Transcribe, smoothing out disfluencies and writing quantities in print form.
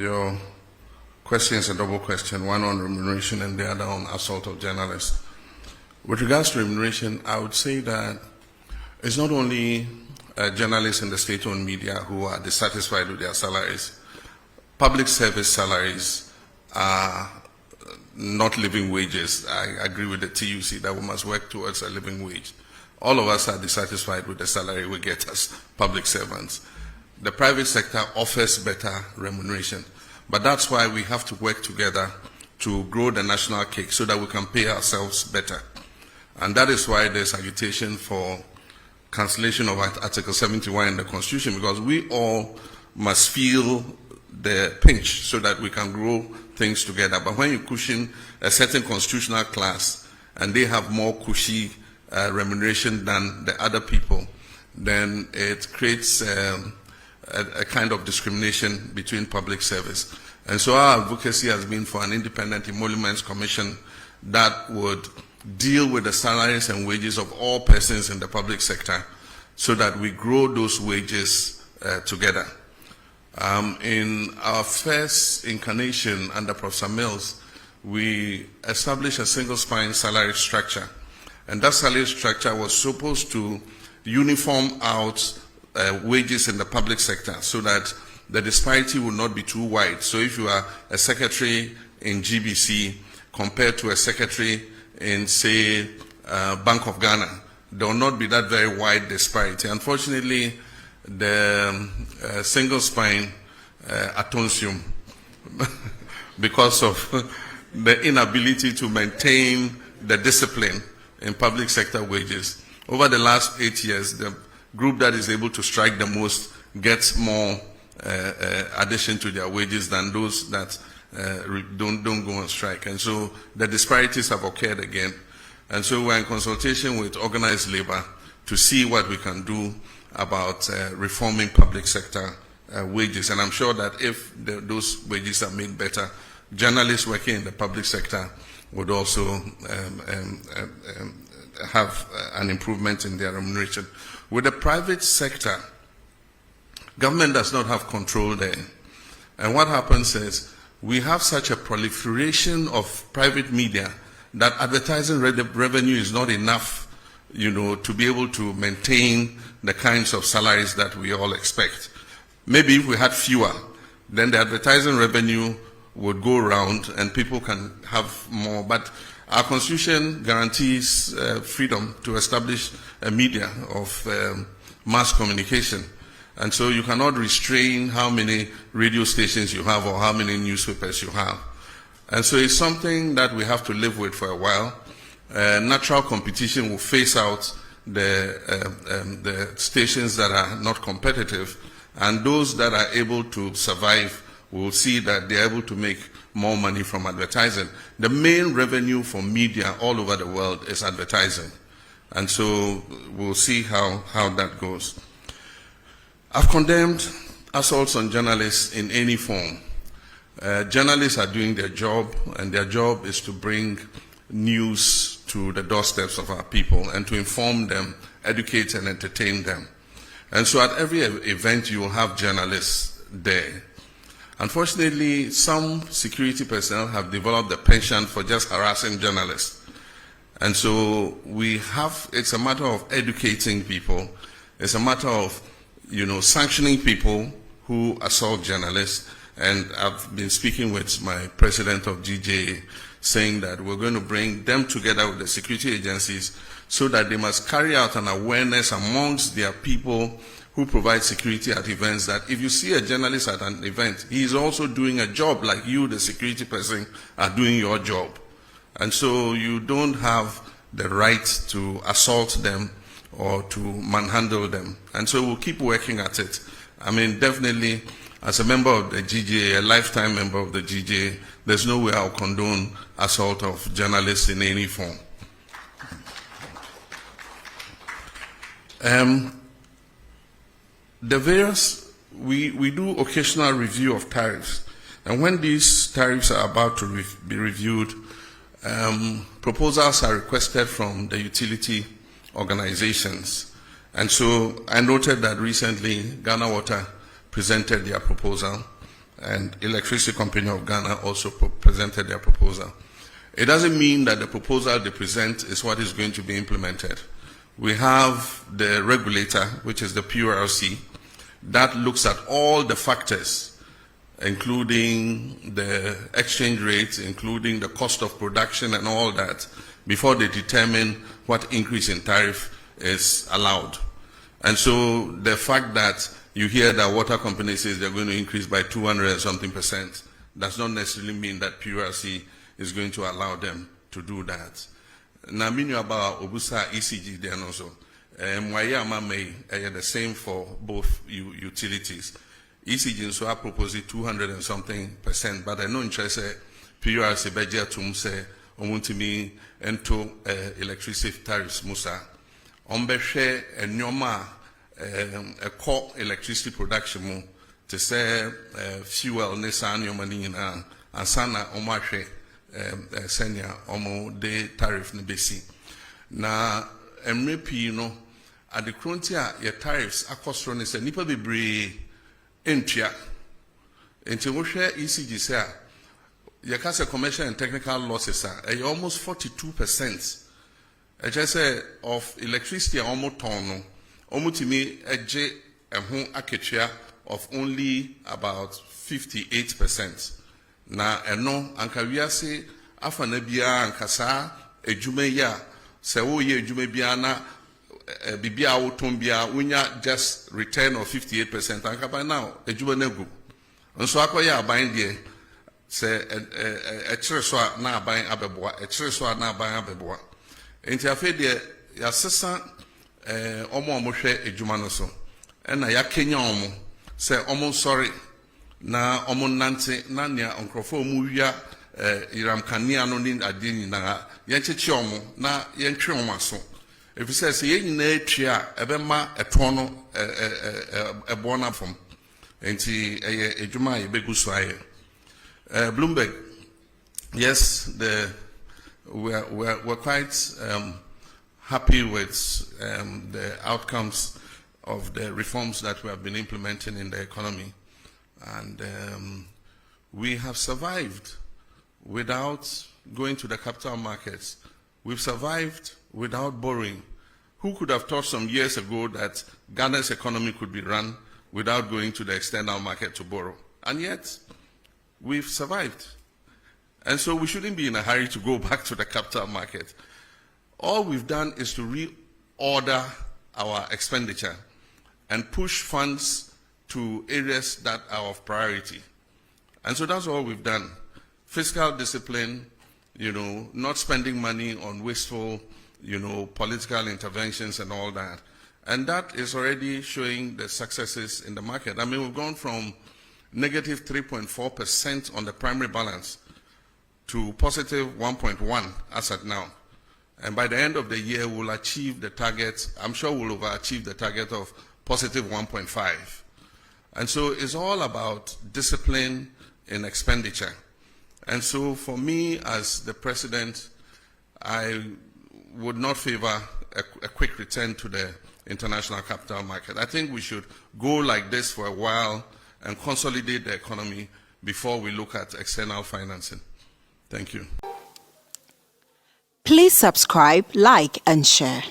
Your question is a double question, one on remuneration and the other on assault of journalists. With regards to remuneration, I would say that it's not only journalists in the state-owned media who are dissatisfied with their salaries. Public service salaries are not living wages. I agree with the TUC that we must work towards a living wage. All of us are dissatisfied with the salary we get as public servants. The private sector offers better remuneration, but that's why we have to work together to grow the national cake so that we can pay ourselves better. And that is why there's agitation for cancellation of Article 71 in the Constitution, because we all must feel the pinch so that we can grow things together. But when you cushion a certain constitutional class and they have more cushy remuneration than the other people, then it creates a kind of discrimination between public service. And so our advocacy has been for an independent emoluments commission that would deal with the salaries and wages of all persons in the public sector so that we grow those wages together. In our first incarnation under Professor Mills, we established a single spine salary structure. And that salary structure was supposed to uniform out wages in the public sector so that the disparity will not be too wide. So if you are a secretary in GBC compared to a secretary in, say, Bank of Ghana, there will not be that very wide disparity. Unfortunately, the single spine atonsium, because of the inability to maintain the discipline in public sector wages. Over the last 8 years, the group that is able to strike the most gets more addition to their wages than those that don't go on strike. And so the disparities have occurred again. And so we're in consultation with organized labor to see what we can do about reforming public sector wages. And I'm sure that if those wages are made better, journalists working in the public sector would also have an improvement in their remuneration. With the private sector, government does not have control there. And what happens is we have such a proliferation of private media that advertising revenue is not enough, to be able to maintain the kinds of salaries that we all expect. Maybe if we had fewer, then the advertising revenue would go around and people can have more. But our Constitution guarantees freedom to establish a media of mass communication. And so you cannot restrain how many radio stations you have or how many newspapers you have. And so it's something that we have to live with for a while. Natural competition will phase out the stations that are not competitive, and those that are able to survive will see that they're able to make more money from advertising. The main revenue for media all over the world is advertising. And so we'll see how that goes. I've condemned assaults on journalists in any form. Journalists are doing their job, and their job is to bring news to the doorsteps of our people and to inform them, educate and entertain them. And so at every event you will have journalists there. Unfortunately, some security personnel have developed a penchant for just harassing journalists. And so it's a matter of educating people. It's a matter of, sanctioning people who assault journalists. And I've been speaking with my president of GJA, saying that we're going to bring them together with the security agencies so that they must carry out an awareness amongst their people who provide security at events, that if you see a journalist at an event, he is also doing a job like you, the security person, are doing your job. And so you don't have the right to assault them or to manhandle them. And so we'll keep working at it. I mean, definitely, as a member of the GJA, a lifetime member of the GJA, there's no way I'll condone assault of journalists in any form. We do occasional review of tariffs. And when these tariffs are about to be reviewed, proposals are requested from the utility organizations. And so I noted that recently Ghana Water presented their proposal. and Electricity Company of Ghana also presented their proposal. It doesn't mean that the proposal they present is what is going to be implemented. We have the regulator, which is the PURC, that looks at all the factors, including the exchange rates, including the cost of production and all that, before they determine what increase in tariff is allowed. And so the fact that you hear that water company says they're going to increase by 200 and something % does not necessarily mean that PURC is going to allow them to do that. Now, meaning about Obusa ECG then also, Mwayama may the same for both utilities. ECG so I propose 200 and something %, but I know interest PURC budget to say omuntimi into electricity tariffs musa. Ombeshe and nyoma a core electricity production mu to say fuel nesan yomani na ansana omashe senya omo de tariff ne besi na emrepi no at the frontier your tariffs akosro ne se nipa bebre entua enti wo hwe ECG say your case commercial and technical losses are almost 42%. I just say of electricity almost ton almost to me a home akechia of only about 58%. Na eno anka wiase afa na bia ankasa edwuma ya se wo ye edwuma bia na bibia wo ton bia wonya just return of 58% anka by now edwuma na gu nso akoya aban de se e kire so na aban abeboa e kire so na aban abeboa enti afa de ya sesa omo hwe edwuma no so na ya kenya omo se omo sorry na omonante na nia onkrofo omuwia iram kania no ni adini na yenchechi omo na yentwe omo aso efise se yenyina etwa ebema eton no ebona fom enti ejuma yebegu so aye Bloomberg, yes, we're quite happy with the outcomes of the reforms that we have been implementing in the economy. And we have survived without going to the capital markets. We've survived without borrowing. Who could have thought some years ago that Ghana's economy could be run without going to the external market to borrow? And yet, we've survived. And so we shouldn't be in a hurry to go back to the capital market. All we've done is to reorder our expenditure and push funds to areas that are of priority. And so that's all we've done. Fiscal discipline, not spending money on wasteful, political interventions and all that. And that is already showing the successes in the market. I mean, we've gone from negative 3.4% on the primary balance to positive 1.1 as at now. And by the end of the year, we'll achieve the target. I'm sure we'll overachieve the target of positive 1.5. And so it's all about discipline in expenditure. And so for me as the president, I would not favor a quick return to the international capital market. I think we should go like this for a while and consolidate the economy before we look at external financing. Thank you. Please subscribe, like, and share.